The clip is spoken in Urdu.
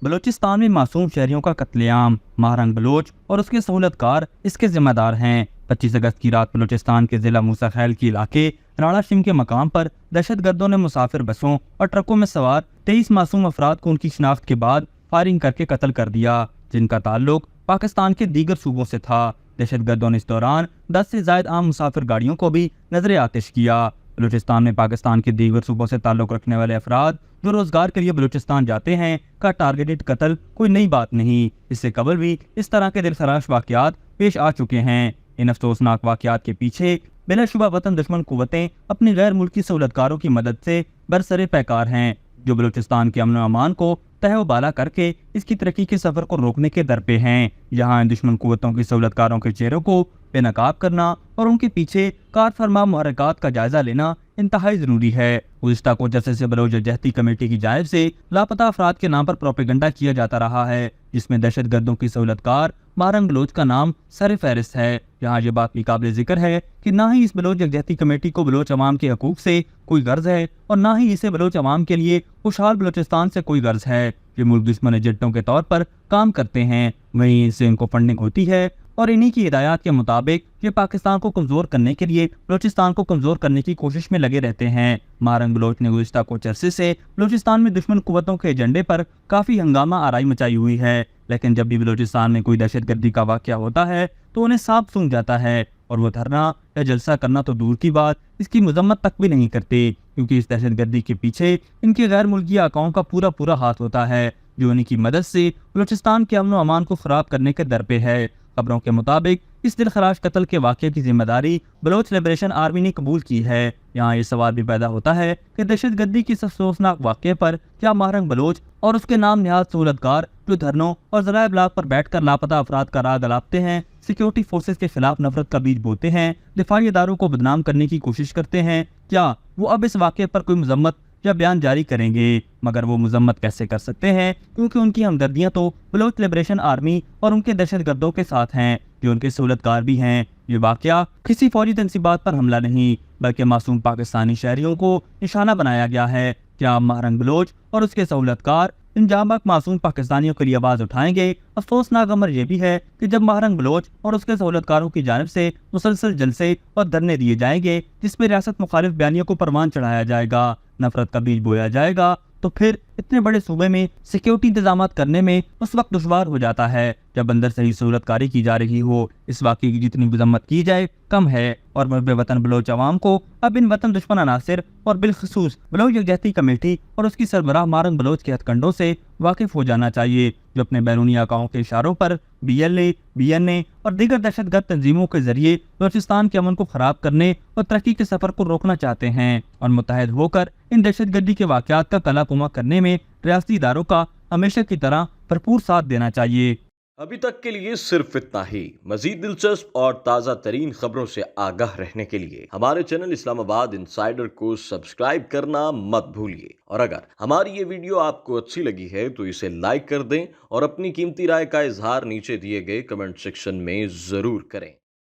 بلوچستان میں معصوم شہریوں کا قتل عام، ماہرنگ بلوچ اور اس کے سہولتکار اس کے ذمہ دار ہیں۔ 25 اگست کی رات بلوچستان کے ضلع موسیٰ خیل کے علاقے راڑا شم کے مقام پر دہشت گردوں نے مسافر بسوں اور ٹرکوں میں سوار 23 معصوم افراد کو ان کی شناخت کے بعد فائرنگ کر کے قتل کر دیا، جن کا تعلق پاکستان کے دیگر صوبوں سے تھا۔ دہشت گردوں نے اس دوران 10 سے زائد عام مسافر گاڑیوں کو بھی نظر آتش کیا۔ بلوچستان میں پاکستان کے دیگر صوبوں سے تعلق رکھنے والے افراد جو روزگار کے لیے بلوچستان جاتے ہیں کا ٹارگیٹڈ قتل کوئی نئی بات نہیں، اس سے قبل بھی اس طرح کے دلخراش واقعات پیش آ چکے ہیں۔ ان افسوسناک واقعات کے پیچھے بلا شبہ وطن دشمن قوتیں اپنی غیر ملکی سہولتکاروں کی مدد سے برسر پیکار ہیں، جو بلوچستان کے امن و امان کو تہہ و بالا کر کے اس کی ترقی کے سفر کو روکنے کے در پہ ہیں۔ یہاں ان دشمن قوتوں کی سہولتکاروں کے چہروں کو بے نقاب کرنا اور ان کے پیچھے کار فرما محرکات کا جائزہ لینا انتہائی ضروری ہے۔ گزشتہ کچھ عرصے سے بلوچ یکجہتی کمیٹی کی جانب سے لاپتہ افراد کے نام پر پروپیگنڈا کیا جاتا رہا ہے، جس میں دہشت گردوں کی سہولتکار ماہرنگ بلوچ کا نام سر فہرست ہے۔ یہاں یہ بات بھی قابل ذکر ہے کہ نہ ہی اس بلوچ یکجہتی کمیٹی کو بلوچ عوام کے حقوق سے کوئی غرض ہے اور نہ ہی اسے بلوچ عوام کے لیے خوشحال بلوچستان سے کوئی غرض ہے۔ یہ ملک دشمن ایجنٹوں کے طور پر کام کرتے ہیں، وہیں سے ان کو فنڈنگ ہوتی ہے اور انہی کی ہدایات کے مطابق یہ پاکستان کو کمزور کرنے کے لیے بلوچستان کو کمزور کرنے کی کوشش میں لگے رہتے ہیں۔ ماہرنگ بلوچ نے گزشتہ کچھ عرصے سے بلوچستان میں دشمن قوتوں کے ایجنڈے پر کافی ہنگامہ آرائی مچائی ہوئی ہے، لیکن جب بھی بلوچستان میں کوئی دہشت گردی کا واقعہ ہوتا ہے تو انہیں صاف سونگ جاتا ہے اور وہ دھرنا یا جلسہ کرنا تو دور کی بات، اس کی مذمت تک بھی نہیں کرتے، کیونکہ اس دہشت گردی کے پیچھے ان کے غیر ملکی آقاؤں کا پورا ہاتھ ہوتا ہے، جو انہی کی مدد سے بلوچستان کے امن و امان کو خراب کرنے کے در پہ ہے۔ خبروں کے مطابق اس دلخراش قتل کے واقعے کی ذمہ داری بلوچ لبریشن آرمی نے قبول کی ہے۔ یہاں یہ سوال بھی پیدا ہوتا ہے کہ دہشت گردی کی اس افسوسناک واقعے پر کیا ماہرنگ بلوچ اور اس کے نام نہاد سہولتکار جو دھرنوں اور ذرائع ابلاغ پر بیٹھ کر لاپتہ افراد کا راز الاپتے ہیں، سیکیورٹی فورسز کے خلاف نفرت کا بیج بوتے ہیں، دفاعی اداروں کو بدنام کرنے کی کوشش کرتے ہیں، کیا وہ اب اس واقعے پر کوئی مذمت یا بیان جاری کریں گے؟ مگر وہ مذمت کیسے کر سکتے ہیں، کیونکہ ان کی ہمدردیاں تو بلوچ لبریشن آرمی اور ان کے دہشت گردوں کے ساتھ ہیں، جو ان کے سہولتکار بھی ہیں۔ یہ واقعہ کسی فوجی تنصیبات پر حملہ نہیں، بلکہ معصوم پاکستانی شہریوں کو نشانہ بنایا گیا ہے۔ کیا ماہرنگ بلوچ اور اس کے سہولتکار ان جاں بحق معصوم پاکستانیوں کے لیے آواز اٹھائیں گے؟ افسوسناک امر یہ بھی ہے کہ جب ماہرنگ بلوچ اور اس کے سہولتکاروں کی جانب سے مسلسل جلسے اور دھرنے دیے جائیں گے، جس میں ریاست مخالف بیانیوں کو پروان چڑھایا جائے گا، نفرت کا بیج بویا جائے گا، تو پھر اتنے بڑے صوبے میں سیکیورٹی انتظامات کرنے میں اس وقت دشوار ہو جاتا ہے جب اندر سے ہی سہولت کاری کی جا رہی ہو۔ اس واقعے کی جتنی مذمت کی جائے کم ہے، اور محب وطن بلوچ عوام کو اب ان وطن دشمن عناصر اور بالخصوص بلوچ یکجہتی کمیٹی اور اس کی سربراہ ماہرنگ بلوچ کے ہتھ کنڈوں سے واقف ہو جانا چاہیے، جو اپنے بیرونی آقاؤں کے اشاروں پر BLA، BNA اور دیگر دہشت گرد تنظیموں کے ذریعے بلوچستان کے امن کو خراب کرنے اور ترقی کے سفر کو روکنا چاہتے ہیں، اور متحد ہو کر ان دہشت گردی کے واقعات کا کلا کما کرنے میں ریاستی اداروں کا ہمیشہ کی طرح بھرپور ساتھ دینا چاہیے۔ ابھی تک کے لیے صرف اتنا ہی۔ مزید دلچسپ اور تازہ ترین خبروں سے آگاہ رہنے کے لیے ہمارے چینل اسلام آباد انسائیڈر کو سبسکرائب کرنا مت بھولیے، اور اگر ہماری یہ ویڈیو آپ کو اچھی لگی ہے تو اسے لائک کر دیں اور اپنی قیمتی رائے کا اظہار نیچے دیے گئے کمنٹ سیکشن میں ضرور کریں۔